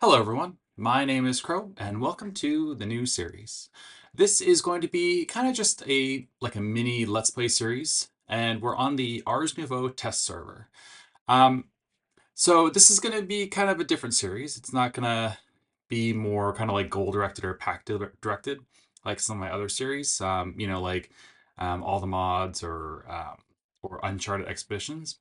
Hello everyone, my name is Crow and welcome to the new series. This is going to be kind of just a mini Let's Play series, and we're on the Ars Nouveau test server. Um, so this is going to be kind of a different series. It's not going to be more kind of like goal directed or pack directed like some of my other series, all the mods or Uncharted Expeditions.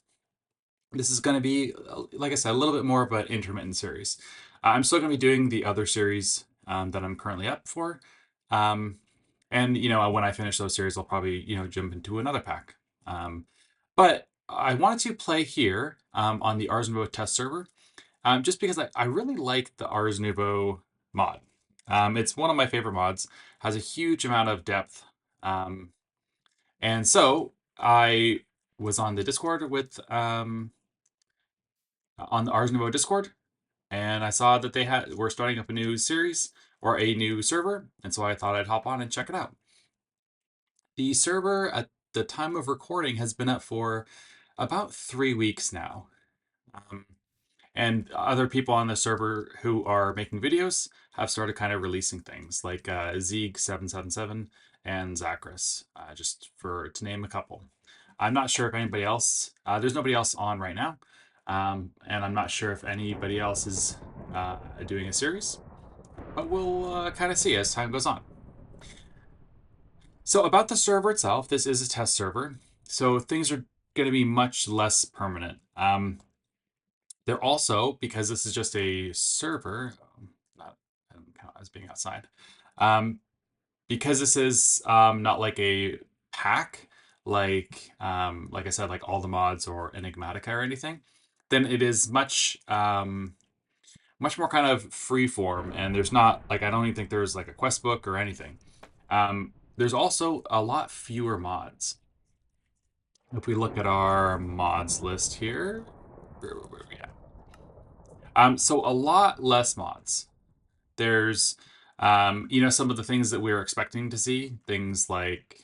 This is going to be, like I said, a little bit more of an intermittent series. I'm still going to be doing the other series that I'm currently up for. Um, and, when I finish those series, I'll probably, jump into another pack. But I wanted to play here on the Ars Nouveau test server just because I really like the Ars Nouveau mod. It's one of my favorite mods, has a huge amount of depth. And so I was on the Discord with on the Ars Nouveau Discord, and I saw that were starting up a new series or a new server, and so I thought I'd hop on and check it out. The server at the time of recording has been up for about 3 weeks now. Um, and other people on the server who are making videos have started kind of releasing things like Zeeg777 and Zachris, just to name a couple. I'm not sure if anybody else, there's nobody else on right now, and I'm not sure if anybody else is doing a series, but we'll kind of see as time goes on. So about the server itself, this is a test server, so things are going to be much less permanent. They're also, because this is just a server, not as being outside, um, because this is not like a pack, like I said, like all the mods or Enigmatica or anything, then it is much more kind of free form, and there's not like I don't even think there's like a quest book or anything. There's also a lot fewer mods. If we look at our mods list here, where are we at? So a lot less mods. There's, some of the things that we were expecting to see, things like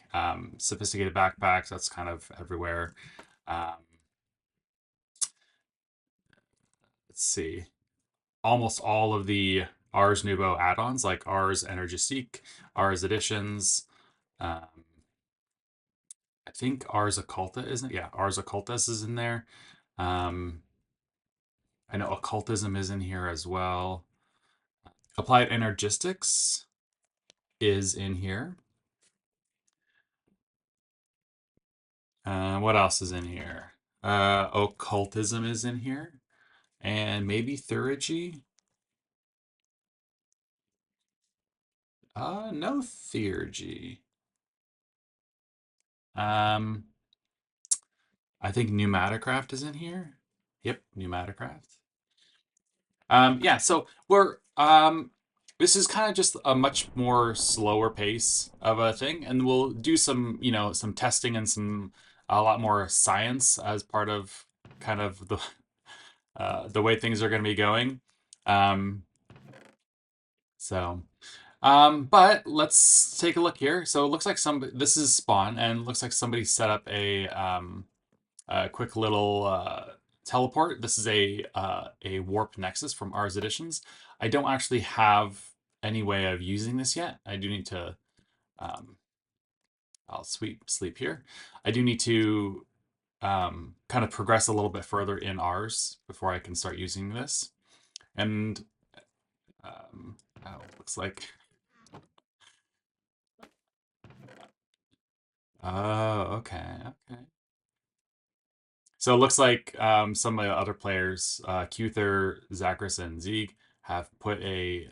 sophisticated backpacks. That's kind of everywhere. Um, let's see, almost all of the Ars Nouveau add-ons, like Ars Energistique, Ars Editions. Um, I think Ars Occulta isn't. Yeah, Ars Occultus is in there. Um, I know Occultism is in here as well. Applied Energistics is in here. What else is in here? Occultism is in here. And maybe Theurgy? No Theurgy. Um, I think Pneumaticraft is in here. Yep, Pneumaticraft. Yeah, so this is kind of just a much more slower pace of a thing, and we'll do some testing and a lot more science as part of kind of the way things are going to be going. Um, but let's take a look here. So it looks like this is spawn, and it looks like somebody set up a quick little teleport. This is a warp nexus from Ars Editions. I don't actually have any way of using this yet. I do need to. Um, I'll sleep here. I do need to kind of progress a little bit further in Ars before I can start using this. And looks like. Oh, okay, okay. So it looks like some of the other players, Cuther, Zachris, and Zeeg, have put a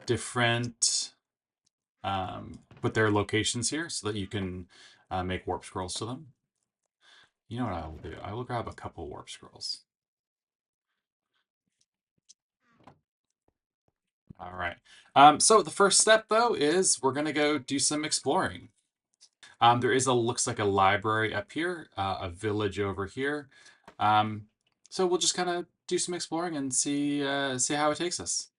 different put their locations here so that you can make warp scrolls to them. You know what I will do? I will grab a couple warp scrolls. All right. So the first step though is we're gonna go do some exploring. There is looks like a library up here, a village over here. So we'll just kind of do some exploring and see how it takes us.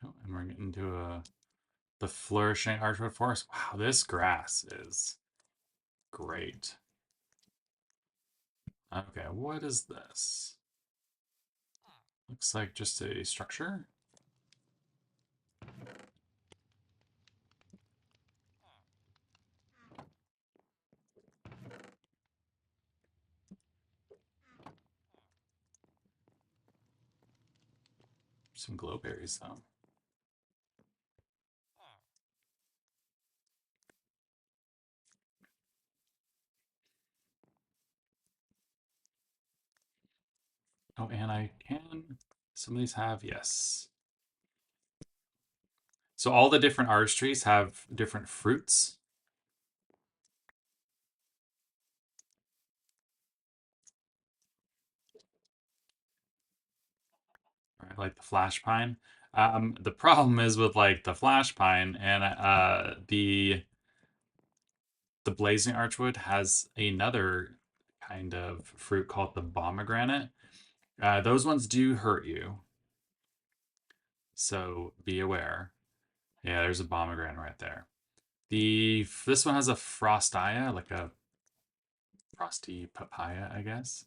Oh, and we're getting to the flourishing archwood forest. Wow, this grass is great. Okay, what is this? Looks like just a structure. Some glowberries, though. Oh, and I can. Some of these have, yes. So all the different Ars trees have different fruits. Right, like the flash pine. The problem is with like the flash pine and the blazing archwood has another kind of fruit called the pomegranate. Those ones do hurt you, so be aware. Yeah, there's a pomegranate right there. This one has a frostaya, like a frosty papaya, I guess.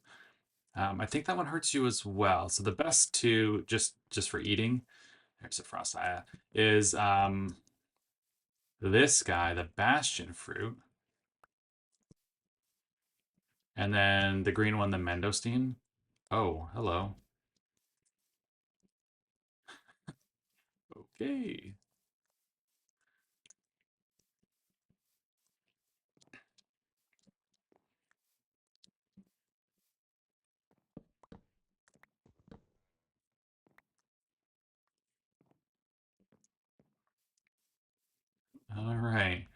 I think that one hurts you as well. So the best two, just for eating, there's a frostaya, is this guy, the bastion fruit, and then the green one, the mangosteen. Oh, hello. Okay. All right.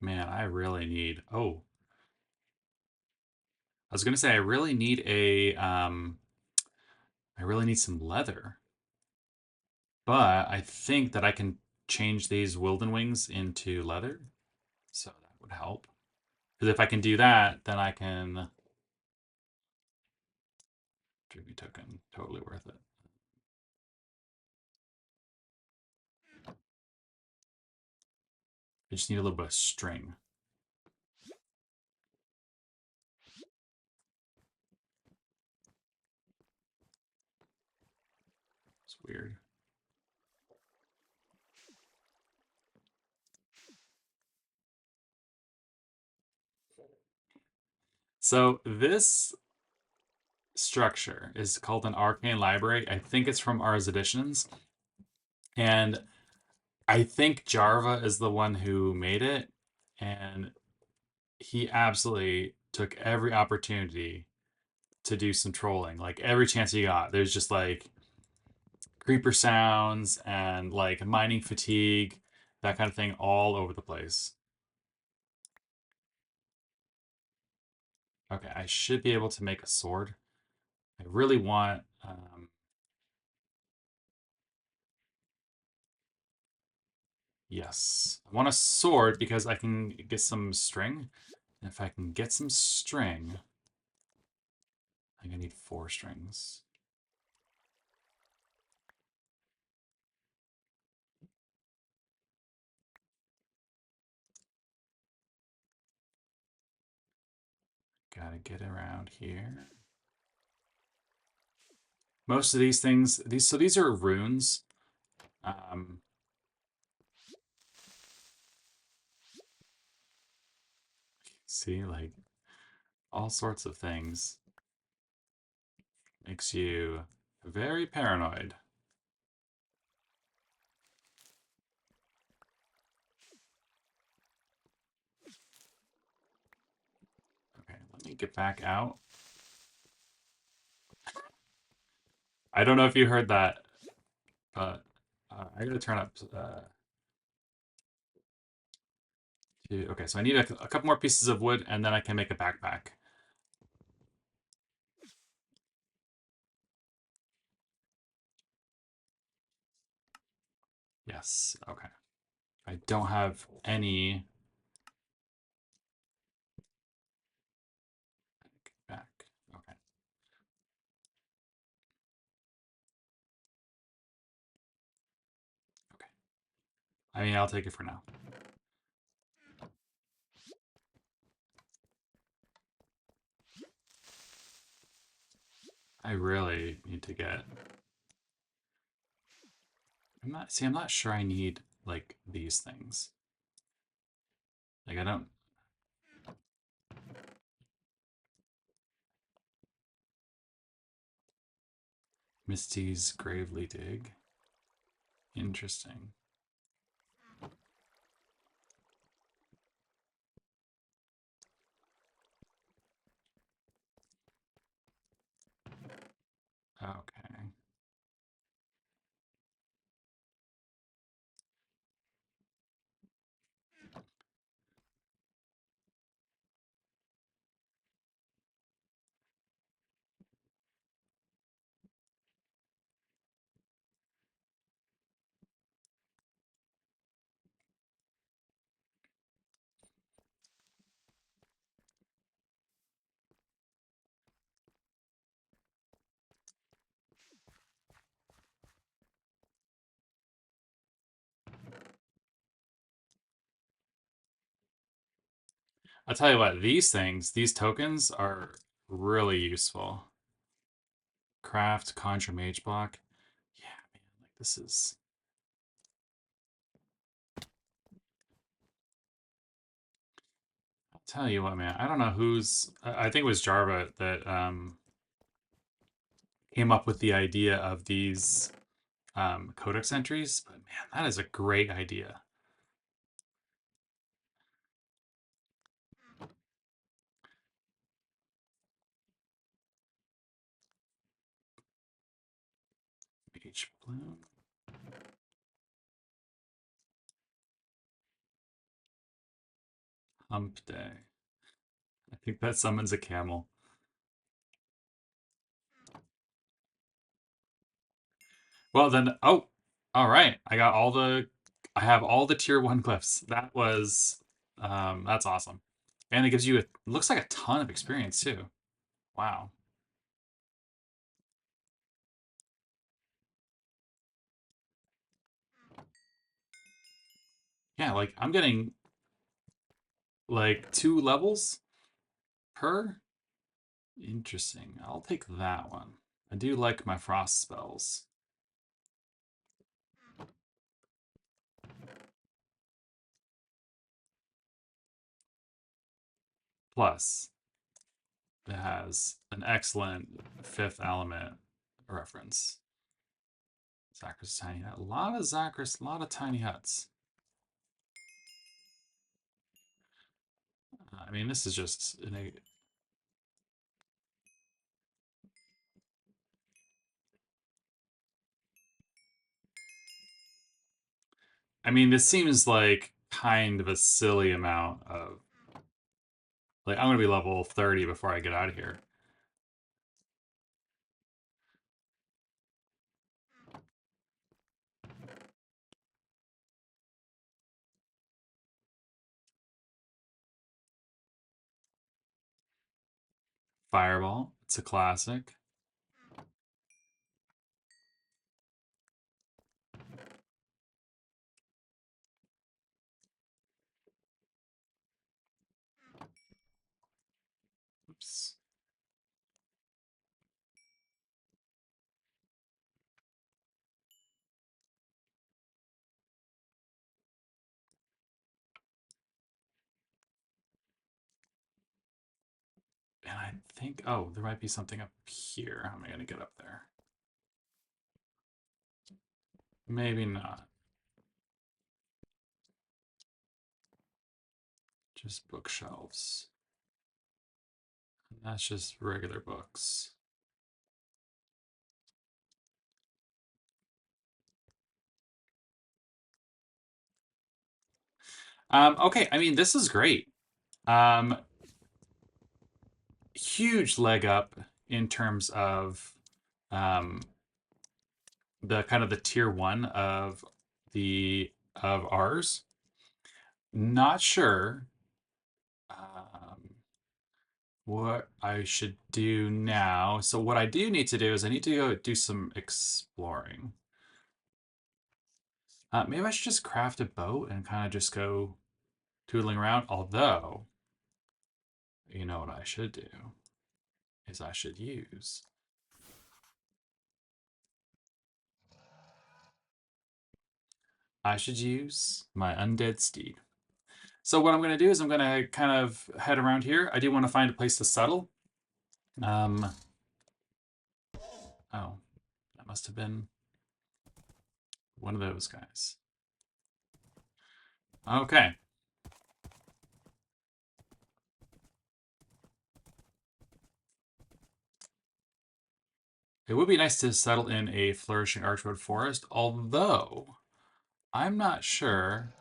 Man, I really need. Oh, I was gonna say I really need I really need some leather, but I think that I can change these Wilden Wings into leather, so that would help. Because if I can do that, then I can tribute token, totally worth it. I just need a little bit of string. It's weird. So this structure is called an Arcane Library. I think it's from Ars Editions. And I think Jarva is the one who made it. And he absolutely took every opportunity to do some trolling. Like every chance he got, there's just like creeper sounds and like mining fatigue, that kind of thing all over the place. Okay, I should be able to make a sword. I really want yes. I want a sword because I can get some string. And if I can get some string, I think I need 4 strings. Gotta get around here. Most of these things, these are runes. Um, see, like all sorts of things. Makes you very paranoid. Okay, let me get back out. I don't know if you heard that, but I gotta turn up okay, so I need a couple more pieces of wood and then I can make a backpack. Yes, okay. I don't have any back. Okay. I mean, I'll take it for now. I really need to get... I'm not sure I need, like, these things. Like, I don't... Misty's Gravely Dig. Interesting. Okay. I'll tell you what, these tokens are really useful. Craft, Conjure Mage Block. Yeah, man, like this is... I'll tell you what, man, I don't know who's... I think it was Jarva that came up with the idea of these codex entries, but man, that is a great idea. Mage Bloom. Hump Day. I think that summons a camel. Well then, oh, all right. I have all the tier 1 glyphs. That was, that's awesome. And it gives you, looks like a ton of experience too. Wow. Yeah, like I'm getting like 2 levels per. Interesting. I'll take that one. I do like my frost spells. Plus, it has an excellent 5th element reference. Zacharys Tiny Hut. A lot of Zacharys, a lot of tiny huts. I mean, this is just I mean, this seems like kind of a silly amount of... Like, I'm going to be level 30 before I get out of here. Fireball. It's a classic. Oops. And I think, oh, there might be something up here. How am I going to get up there? Maybe not. Just bookshelves. And that's just regular books. Okay, I mean, this is great. Huge leg up in terms of the kind of the tier 1 of ours. Not sure what I should do now. So what I do need to do is I need to go do some exploring. Maybe I should just craft a boat and kind of just go tootling around. Although, you know what I should do is I should use my undead steed. So what I'm going to do is I'm going to kind of head around here. I do want to find a place to settle. Oh, that must have been one of those guys. Okay. It would be nice to settle in a flourishing archwood forest, although I'm not sure.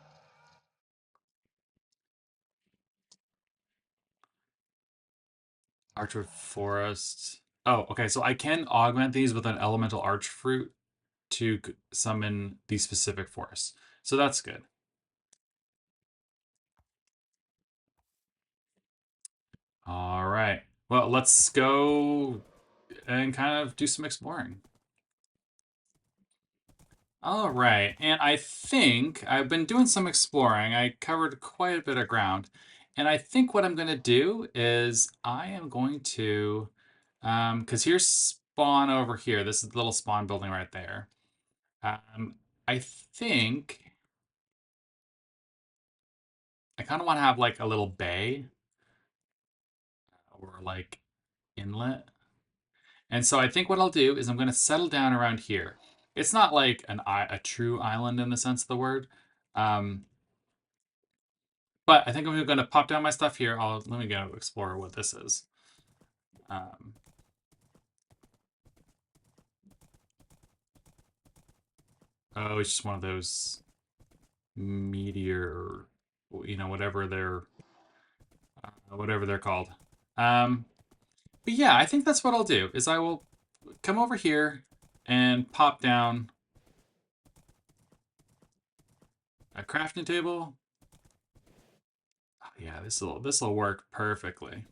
Archwood forest. Oh, okay. So I can augment these with an elemental arch fruit to summon these specific forests. So that's good. All right. Well, let's go and kind of do some exploring. All right, and I think I've been doing some exploring. I covered quite a bit of ground. And I think what I'm going to do is I am going to, because here's spawn over here. This is the little spawn building right there. I think I kind of want to have like a little bay or like inlet. And so I think what I'll do is I'm going to settle down around here. It's not like a true island in the sense of the word. Um, But I think I'm going to pop down my stuff here. Let me go explore what this is. Oh, it's just one of those meteor, whatever they're called. But yeah, I think that's what I'll do. Is I will come over here and pop down a crafting table. Oh, yeah, this will work perfectly.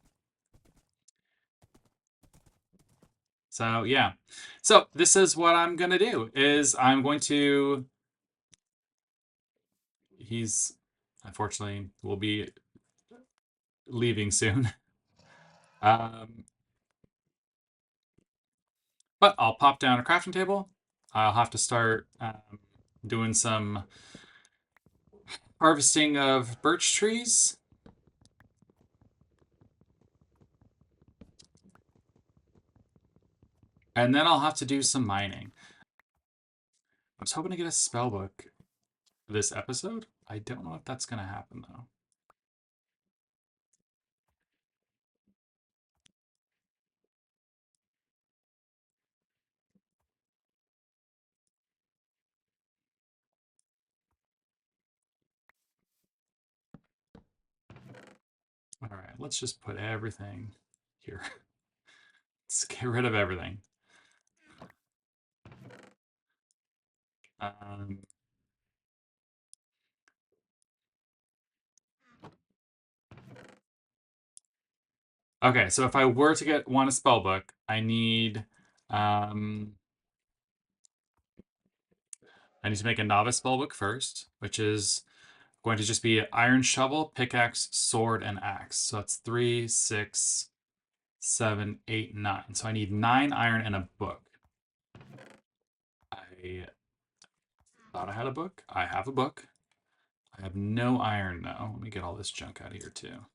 So yeah, so this is what I'm gonna do. Is I'm going to. He's unfortunately will be leaving soon. Um, but I'll pop down a crafting table. I'll have to start doing some harvesting of birch trees. And then I'll have to do some mining. I was hoping to get a spell book this episode. I don't know if that's going to happen, though. All right, let's just put everything here. Let's get rid of everything. Um, okay, so if I were to want a spell book, I need to make a novice spellbook first, which is going to just be iron shovel, pickaxe, sword, and axe. So that's 3, 6, 7, 8, 9. So I need 9 iron and a book. I thought I had a book. I have a book. I have no iron though. Let me get all this junk out of here too.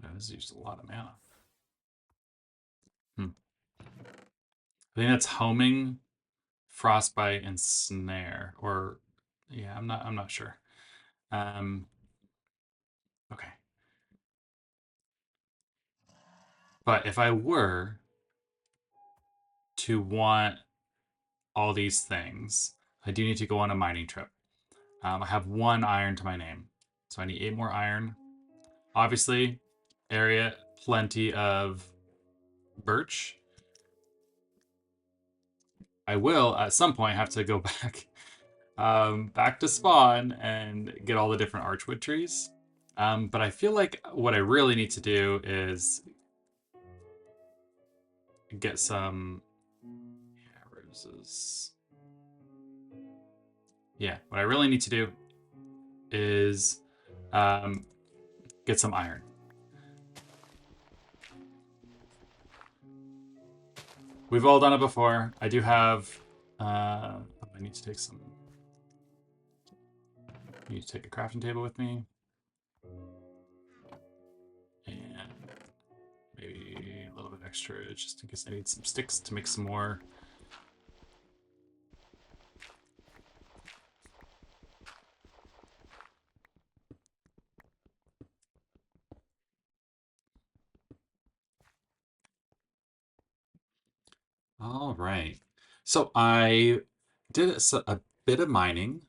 Oh, this used a lot of mana. I think that's homing, frostbite, and snare. Or yeah, I'm not sure. Okay. But if I were to want all these things, I do need to go on a mining trip. I have 1 iron to my name, so I need 8 more iron. Obviously, area, plenty of birch. I will, at some point, have to go back to spawn and get all the different archwood trees. But I feel like what I really need to do is get some roses. Yeah, what I really need to do is get some iron. We've all done it before. I do have. I need to take some. I need to take a crafting table with me, and maybe a little bit extra just in case I need some sticks to make some more. All right. So I did a bit of mining,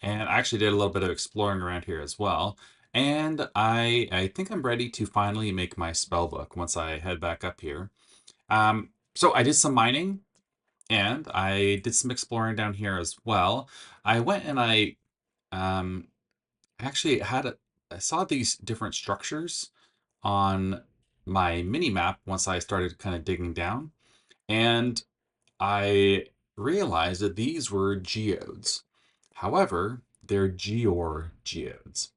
and I actually did a little bit of exploring around here as well. And I think I'm ready to finally make my spell book once I head back up here. So I did some mining and I did some exploring down here as well. I went and I actually I saw these different structures on my mini map once I started kind of digging down, and I realized that these were geodes. However, they're geodes,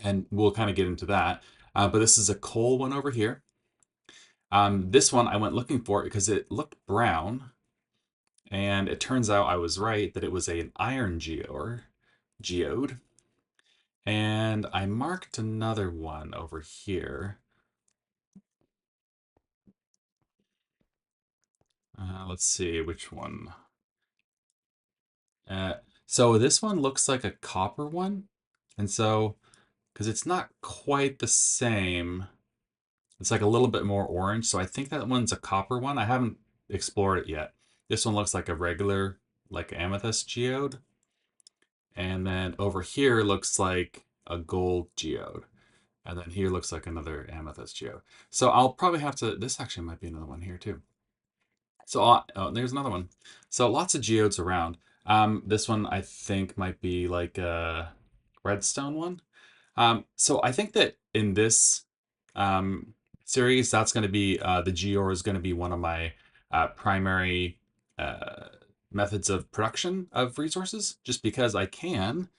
and we'll kind of get into that. But this is a coal one over here. This one I went looking for it because it looked brown, and it turns out I was right that it was an iron geode. And I marked another one over here. Let's see which one. Uh, so this one looks like a copper one. And so, because it's not quite the same, it's like a little bit more orange. So I think that one's a copper one. I haven't explored it yet. This one looks like a regular, like amethyst geode. And then over here looks like a gold geode. And then here looks like another amethyst geode. So I'll probably have to, this actually might be another one here too. So oh, there's another one. So lots of geodes around. This one I think might be like a redstone one. So I think that in this um, series, that's going to be the geode is going to be one of my primary uh, methods of production of resources, just because I can.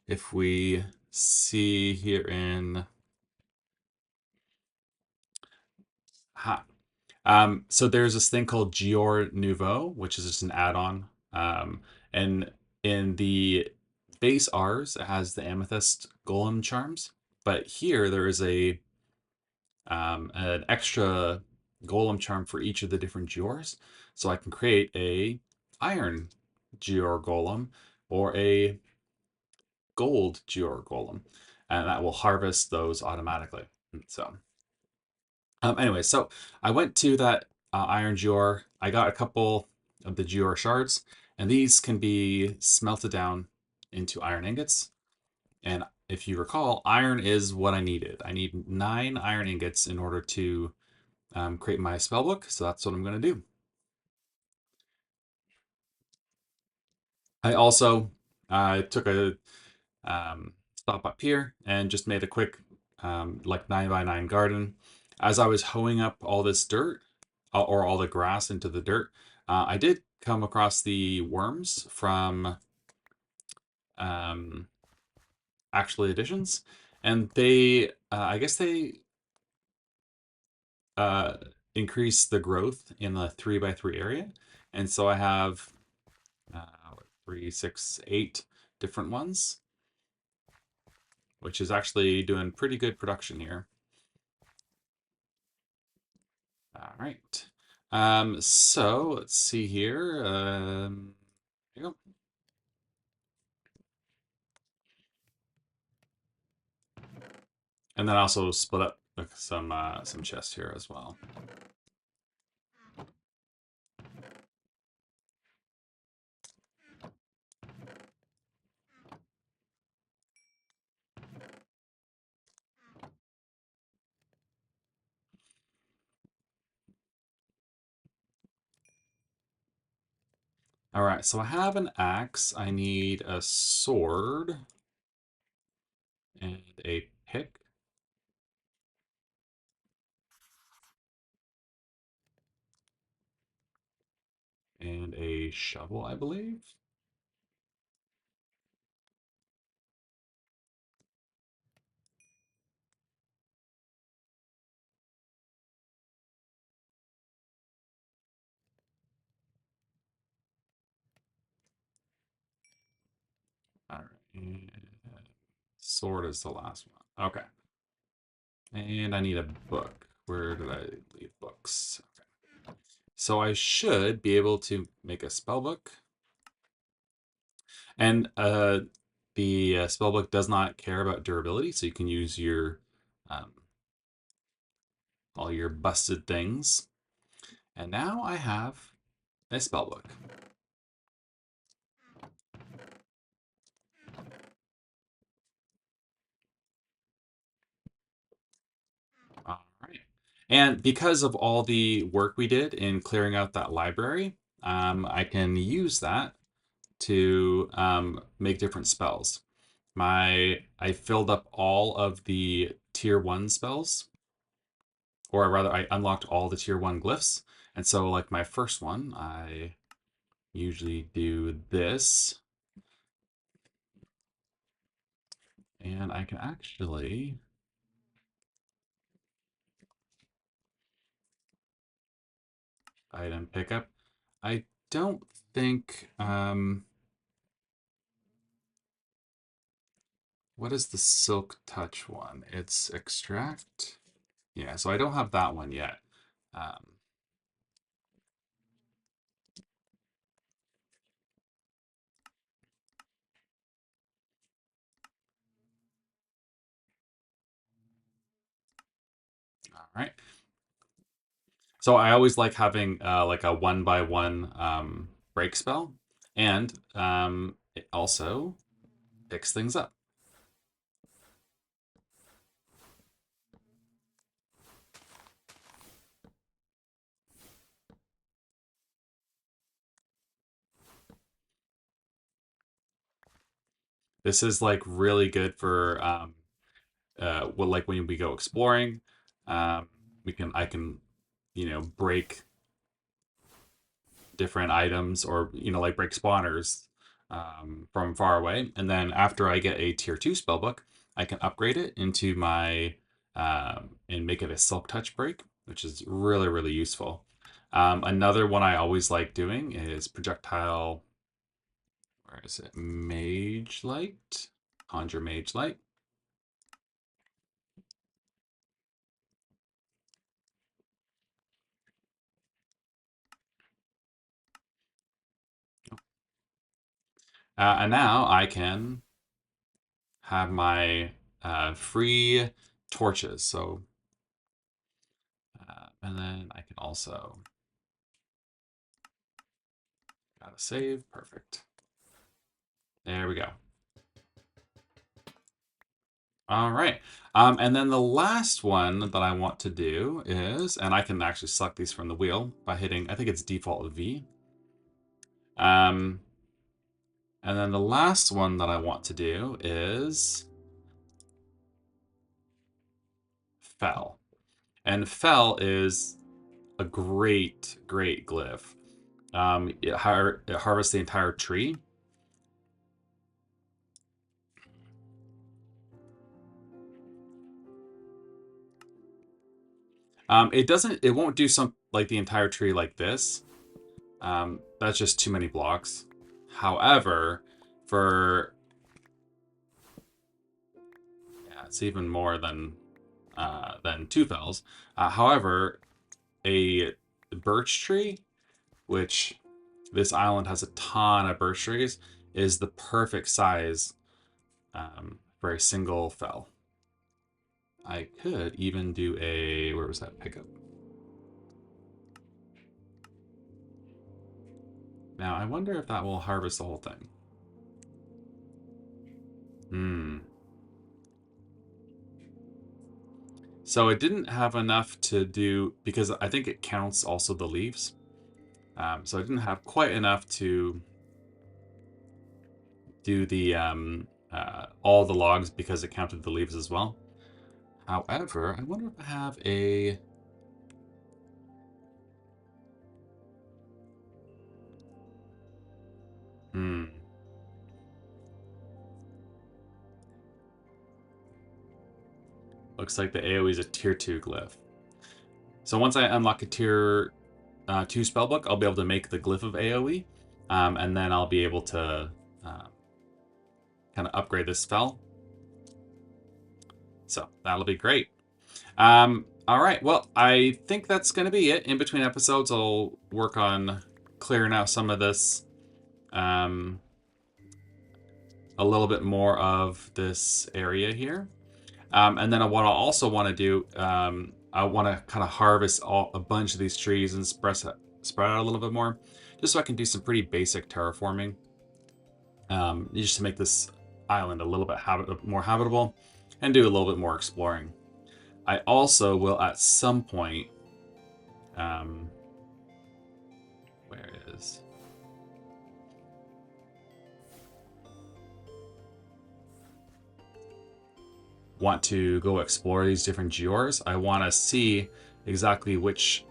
If we see here in ha, so there's this thing called Ars Nouveau, which is just an add-on. And in the base Rs, it has the amethyst golem charms. But here there is an extra golem charm for each of the different Geors. So I can create a iron Geor golem or a gold Geor golem, and that will harvest those automatically. So anyway, so I went to that iron Geor. I got a couple of the Geor shards, and these can be smelted down into iron ingots. And if you recall, iron is what I needed. I need 9 iron ingots in order to create my spellbook, so that's what I'm going to do. I also took a stop up here and just made a quick like 9x9 garden. As I was hoeing up all this dirt or all the grass into the dirt, I did come across the worms from um, Actually Additions, and they, I guess they uh, increase the growth in the 3x3 area, and so I have 3, 6, 8 different ones, which is actually doing pretty good production here. All right. So let's see here. There you go. And then also split up some chests here as well. All right, so I have an axe. I need a sword and a pick. And a shovel, I believe. All right. And sword is the last one. Okay. And I need a book. Where did I leave books? Okay. So I should be able to make a spell book. And the spell book does not care about durability, so you can use your um, all your busted things. And now I have a spell book. All right. And because of all the work we did in clearing out that library, I can use that to make different spells. I filled up all of the tier 1 spells, or rather I unlocked all the tier 1 glyphs. And so like my first one, I usually do this, and I can actually item pickup. I don't think what is the silk touch one? It's extract. Yeah, so I don't have that one yet. Um, all right. So I always like having like a 1 by 1 break spell, and it also picks things up. This is like really good for well, like when we go exploring, um, I can break different items, or like break spawners from far away, and then after I get a tier 2 spellbook, I can upgrade it into my and make it a silk touch break, which is really really useful. Another one I always like doing is projectile. Where is it? Mage light. Conjure mage light. And now I can have my free torches. So, and then I can also gotta save. Perfect. There we go. All right. And then the last one that I want to do is, and I can actually select these from the wheel by hitting, I think it's default V. Um, and then the last one that I want to do is Fell. And Fell is a great, great glyph. It harvests the entire tree. It won't do some like the entire tree like this. That's just too many blocks. However, for yeah, it's even more than two fells. However, a birch tree, which this island has a ton of birch trees, is the perfect size for a single fell. I could even do a, where was that pickup? Now, I wonder if that will harvest the whole thing. Hmm. So it didn't have enough to do, because I think it counts also the leaves. So I didn't have quite enough to do the all the logs because it counted the leaves as well. However, I wonder if I have a Looks like the AoE is a tier 2 glyph. So once I unlock a tier 2 spellbook, I'll be able to make the glyph of AoE, and then I'll be able to kind of upgrade this spell. So that'll be great. All right, well, I think that's going to be it. In between episodes, I'll work on clearing out some of this, a little bit more of this area here. And then what I also want to do, I want to kind of harvest a bunch of these trees and spread out a little bit more, just so I can do some pretty basic terraforming, just to make this island a little bit more habitable and do a little bit more exploring. I also will at some point, where is... want to go explore these different geors. I want to see exactly which,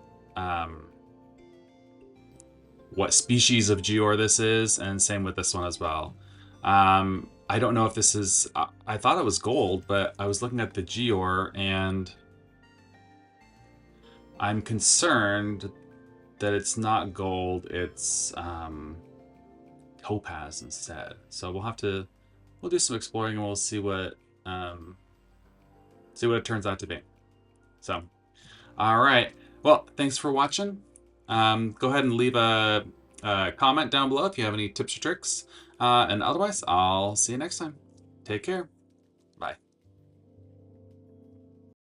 what species of geor this is, and same with this one as well. I don't know if this is, I thought it was gold, but I was looking at the geor and I'm concerned that it's not gold, it's topaz instead. So we'll do some exploring and we'll see what it turns out to be. So, all right. Well, thanks for watching. Go ahead and leave a comment down below if you have any tips or tricks. And otherwise, I'll see you next time. Take care.